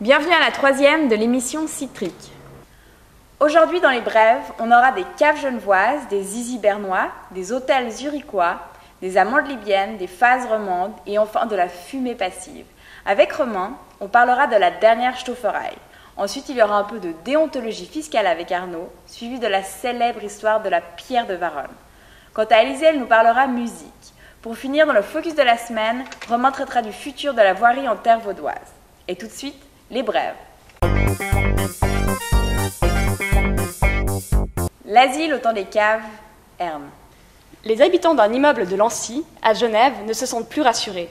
Bienvenue à la troisième de l'émission Citrique. Aujourd'hui dans les brèves, on aura des caves genevoises, des zizi bernois, des hôtels zurichois, des amandes libyennes, des phases romandes et enfin de la fumée passive. Avec Romain, on parlera de la dernière Stauferei. Ensuite, il y aura un peu de déontologie fiscale avec Arnaud, suivi de la célèbre histoire de la pierre de Varonne. Quant à Alizée, elle nous parlera musique. Pour finir, dans le focus de la semaine, Romain traitera du futur de la voirie en terre vaudoise. Et tout de suite, les brèves. L'asile au temps des caves, Herme. Les habitants d'un immeuble de Lancy, à Genève, ne se sentent plus rassurés.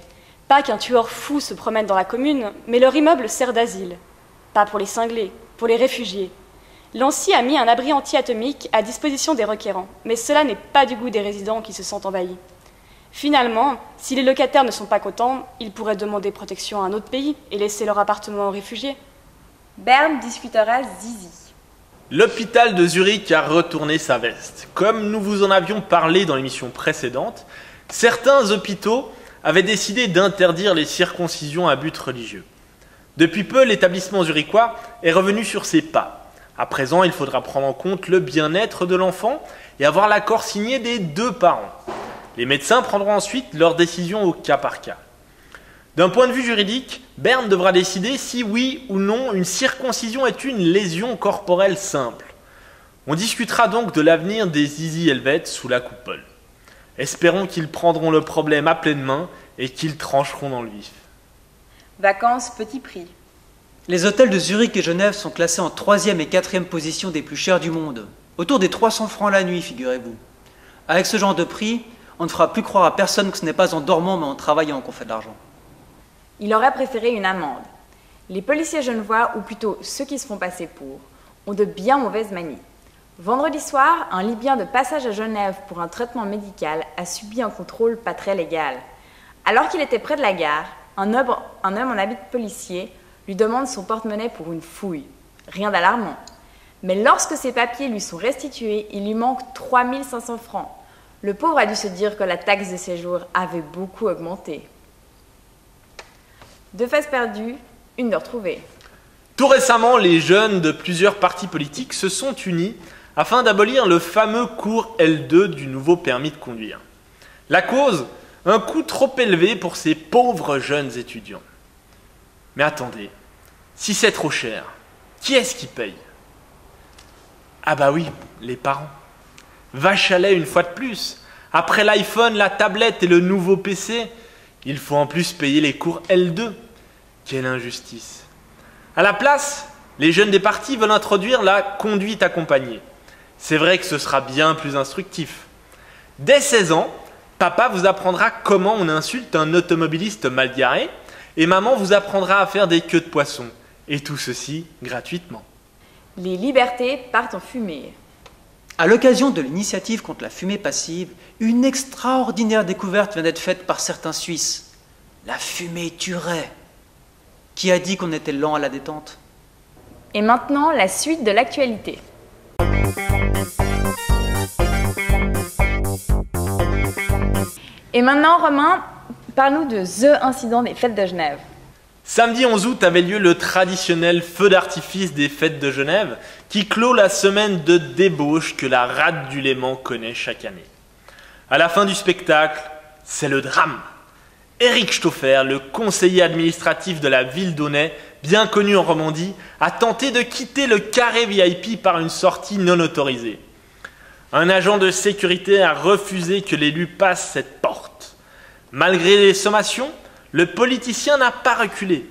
Pas qu'un tueur fou se promène dans la commune, mais leur immeuble sert d'asile. Pas pour les cinglés, pour les réfugiés. Lancy a mis un abri anti-atomique à disposition des requérants, mais cela n'est pas du goût des résidents qui se sentent envahis. Finalement, si les locataires ne sont pas contents, ils pourraient demander protection à un autre pays et laisser leur appartement aux réfugiés. Berne discutera Zizi. L'hôpital de Zurich a retourné sa veste. Comme nous vous en avions parlé dans l'émission précédente, certains hôpitaux avaient décidé d'interdire les circoncisions à but religieux. Depuis peu, l'établissement zurichois est revenu sur ses pas. À présent, il faudra prendre en compte le bien-être de l'enfant et avoir l'accord signé des deux parents. Les médecins prendront ensuite leur décision au cas par cas. D'un point de vue juridique, Berne devra décider si oui ou non une circoncision est une lésion corporelle simple. On discutera donc de l'avenir des zizi helvètes sous la coupole. Espérons qu'ils prendront le problème à pleine main et qu'ils trancheront dans le vif. Vacances petit prix. Les hôtels de Zurich et Genève sont classés en 3e et 4e position des plus chers du monde. Autour des 300 francs la nuit, figurez-vous. Avec ce genre de prix, on ne fera plus croire à personne que ce n'est pas en dormant mais en travaillant qu'on fait de l'argent. Il aurait préféré une amende. Les policiers genevois, ou plutôt ceux qui se font passer pour, ont de bien mauvaises manies. Vendredi soir, un Libyen de passage à Genève pour un traitement médical a subi un contrôle pas très légal. Alors qu'il était près de la gare, un homme en habit de policier lui demande son porte-monnaie pour une fouille. Rien d'alarmant. Mais lorsque ses papiers lui sont restitués, il lui manque 3500 francs. Le pauvre a dû se dire que la taxe de séjour avait beaucoup augmenté. Deux faces perdues, une de retrouvée. Tout récemment, les jeunes de plusieurs partis politiques se sont unis afin d'abolir le fameux cours L2 du nouveau permis de conduire. La cause, un coût trop élevé pour ces pauvres jeunes étudiants. Mais attendez, si c'est trop cher, qui est-ce qui paye? Ah bah oui, les parents. Vache à lait une fois de plus. Après l'iPhone, la tablette et le nouveau PC, il faut en plus payer les cours L2. Quelle injustice. À la place, les jeunes des partis veulent introduire la conduite accompagnée. C'est vrai que ce sera bien plus instructif. Dès 16 ans, papa vous apprendra comment on insulte un automobiliste mal garé et maman vous apprendra à faire des queues de poisson. Et tout ceci gratuitement. Les libertés partent en fumée. À l'occasion de l'initiative contre la fumée passive, une extraordinaire découverte vient d'être faite par certains Suisses. La fumée tuerait. Qui a dit qu'on était lent à la détente? Et maintenant, la suite de l'actualité. Et maintenant, Romain, parle-nous de The Incident des fêtes de Genève. Samedi 11 août avait lieu le traditionnel feu d'artifice des fêtes de Genève qui clôt la semaine de débauche que la rade du Léman connaît chaque année. À la fin du spectacle, c'est le drame. Éric Stauffer, le conseiller administratif de la ville d'Aunay, bien connu en Romandie, a tenté de quitter le carré VIP par une sortie non autorisée. Un agent de sécurité a refusé que l'élu passe cette porte. Malgré les sommations, le politicien n'a pas reculé.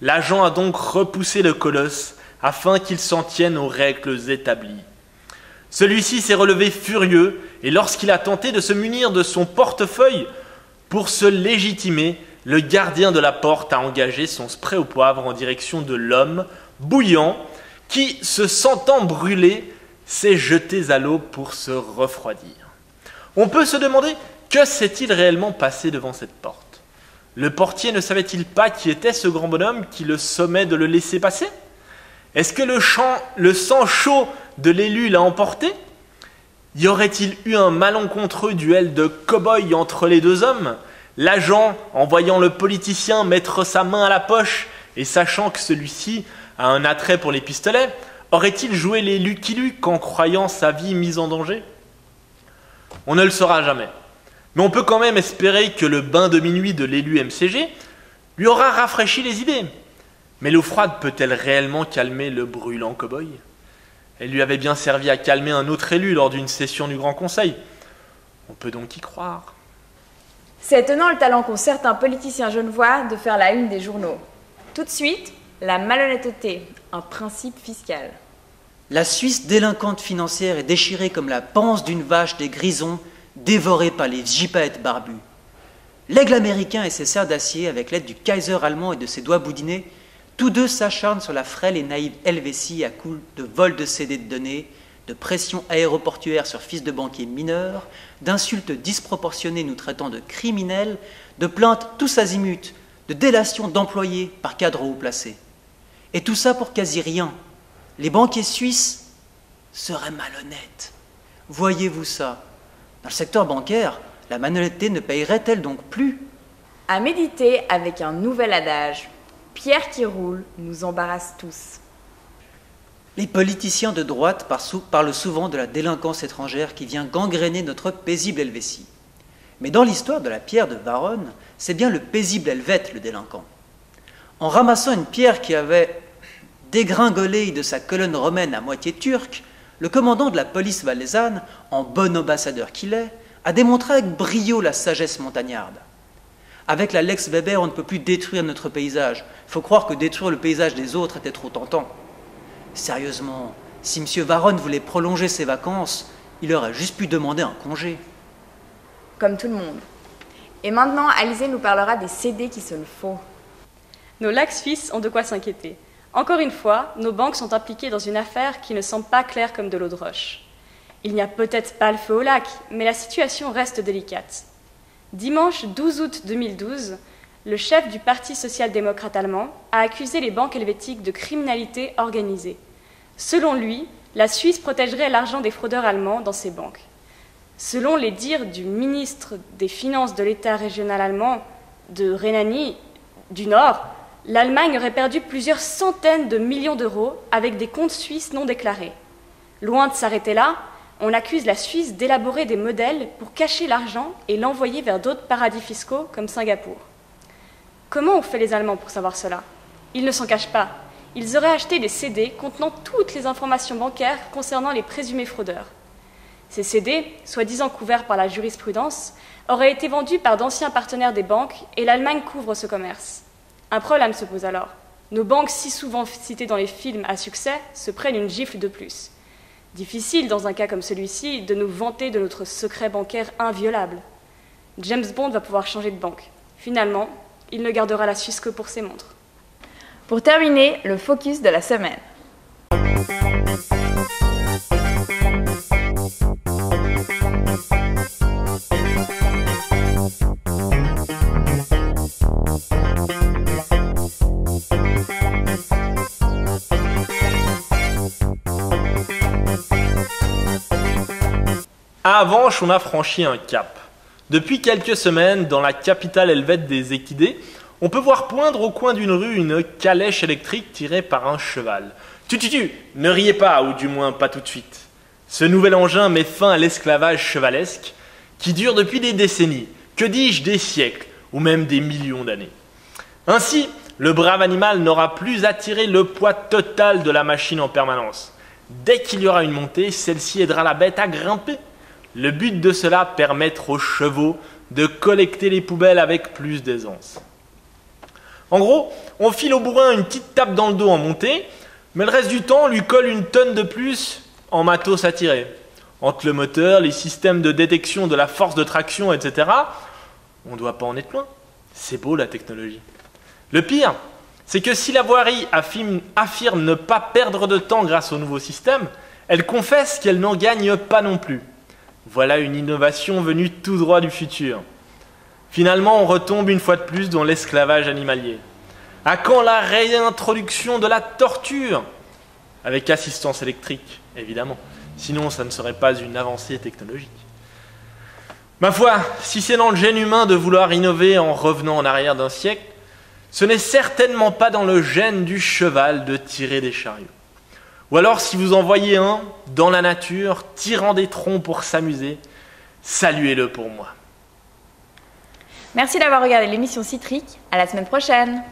L'agent a donc repoussé le colosse afin qu'il s'en tienne aux règles établies. Celui-ci s'est relevé furieux et lorsqu'il a tenté de se munir de son portefeuille pour se légitimer, le gardien de la porte a engagé son spray au poivre en direction de l'homme bouillant qui, se sentant brûlé, s'est jeté à l'eau pour se refroidir. On peut se demander que s'est-il réellement passé devant cette porte. Le portier ne savait-il pas qui était ce grand bonhomme qui le sommait de le laisser passer? Est-ce que le sang chaud de l'élu l'a emporté? Y aurait-il eu un malencontreux duel de cow-boy entre les deux hommes? L'agent, en voyant le politicien mettre sa main à la poche et sachant que celui-ci a un attrait pour les pistolets, aurait-il joué les Lucky Luke en croyant sa vie mise en danger? On ne le saura jamais. Mais on peut quand même espérer que le bain de minuit de l'élu MCG lui aura rafraîchi les idées. Mais l'eau froide peut-elle réellement calmer le brûlant cow-boy? Elle lui avait bien servi à calmer un autre élu lors d'une session du Grand Conseil. On peut donc y croire. C'est étonnant le talent qu'ont certains politiciens genevois de faire la une des journaux. Tout de suite, la malhonnêteté, un principe fiscal. La Suisse délinquante financière est déchirée comme la panse d'une vache des grisons dévorée par les gypaètes barbus. L'aigle américain et ses serres d'acier, avec l'aide du Kaiser allemand et de ses doigts boudinés, tous deux s'acharnent sur la frêle et naïve Helvétie à coups de vol de CD de données, de pression aéroportuaire sur fils de banquiers mineurs, d'insultes disproportionnées nous traitant de criminels, de plaintes tous azimuts, de délations d'employés par cadre haut placé. Et tout ça pour quasi rien. Les banquiers suisses seraient malhonnêtes. Voyez-vous ça? Dans le secteur bancaire, la malhonnêteté ne payerait-elle donc plus? À méditer avec un nouvel adage. Pierre qui roule nous embarrasse tous. Les politiciens de droite parlent souvent de la délinquance étrangère qui vient gangréner notre paisible Helvétie. Mais dans l'histoire de la pierre de Varonne, c'est bien le paisible Helvète le délinquant. En ramassant une pierre qui avait dégringolé de sa colonne romaine à moitié turque, le commandant de la police valaisanne, en bon ambassadeur qu'il est, a démontré avec brio la sagesse montagnarde. Avec la Lex Weber, on ne peut plus détruire notre paysage. Il faut croire que détruire le paysage des autres était trop tentant. Sérieusement, si M. Varonne voulait prolonger ses vacances, il aurait juste pu demander un congé. Comme tout le monde. Et maintenant, Alizée nous parlera des CD qui sonnent faux. Nos lacs suisses ont de quoi s'inquiéter. Encore une fois, nos banques sont impliquées dans une affaire qui ne semble pas claire comme de l'eau de roche. Il n'y a peut-être pas le feu au lac, mais la situation reste délicate. Dimanche 12 août 2012, le chef du Parti social-démocrate allemand a accusé les banques helvétiques de criminalité organisée. Selon lui, la Suisse protégerait l'argent des fraudeurs allemands dans ses banques. Selon les dires du ministre des Finances de l'État régional allemand de Rhénanie du Nord, l'Allemagne aurait perdu plusieurs centaines de millions d'euros avec des comptes suisses non déclarés. Loin de s'arrêter là, on accuse la Suisse d'élaborer des modèles pour cacher l'argent et l'envoyer vers d'autres paradis fiscaux comme Singapour. Comment ont fait les Allemands pour savoir cela? Ils ne s'en cachent pas. Ils auraient acheté des CD contenant toutes les informations bancaires concernant les présumés fraudeurs. Ces CD, soi-disant couverts par la jurisprudence, auraient été vendus par d'anciens partenaires des banques et l'Allemagne couvre ce commerce. Un problème se pose alors. Nos banques, si souvent citées dans les films à succès, se prennent une gifle de plus. Difficile, dans un cas comme celui-ci, de nous vanter de notre secret bancaire inviolable. James Bond va pouvoir changer de banque. Finalement, il ne gardera la Suisse que pour ses montres. Pour terminer, le focus de la semaine. À Avenches, on a franchi un cap. Depuis quelques semaines, dans la capitale helvète des équidés, on peut voir poindre au coin d'une rue une calèche électrique tirée par un cheval. Ne riez pas, ou du moins pas tout de suite. Ce nouvel engin met fin à l'esclavage chevalesque qui dure depuis des décennies, que dis-je, des siècles, ou même des millions d'années. Ainsi, le brave animal n'aura plus à tirer le poids total de la machine en permanence. Dès qu'il y aura une montée, celle-ci aidera la bête à grimper. Le but de cela, permettre aux chevaux de collecter les poubelles avec plus d'aisance. En gros, on file au bourrin une petite tape dans le dos en montée, mais le reste du temps, on lui colle une tonne de plus en matos à tirer. Entre le moteur, les systèmes de détection de la force de traction, etc., on ne doit pas en être loin. C'est beau la technologie. Le pire, c'est que si la voirie affirme ne pas perdre de temps grâce au nouveau système, elle confesse qu'elle n'en gagne pas non plus. Voilà une innovation venue tout droit du futur. Finalement, on retombe une fois de plus dans l'esclavage animalier. À quand la réintroduction de la torture? Avec assistance électrique, évidemment. Sinon, ça ne serait pas une avancée technologique. Ma foi, si c'est dans le gène humain de vouloir innover en revenant en arrière d'un siècle, ce n'est certainement pas dans le gène du cheval de tirer des chariots. Ou alors, si vous en voyez un dans la nature, tirant des troncs pour s'amuser, saluez-le pour moi. Merci d'avoir regardé l'émission Citrique. À la semaine prochaine.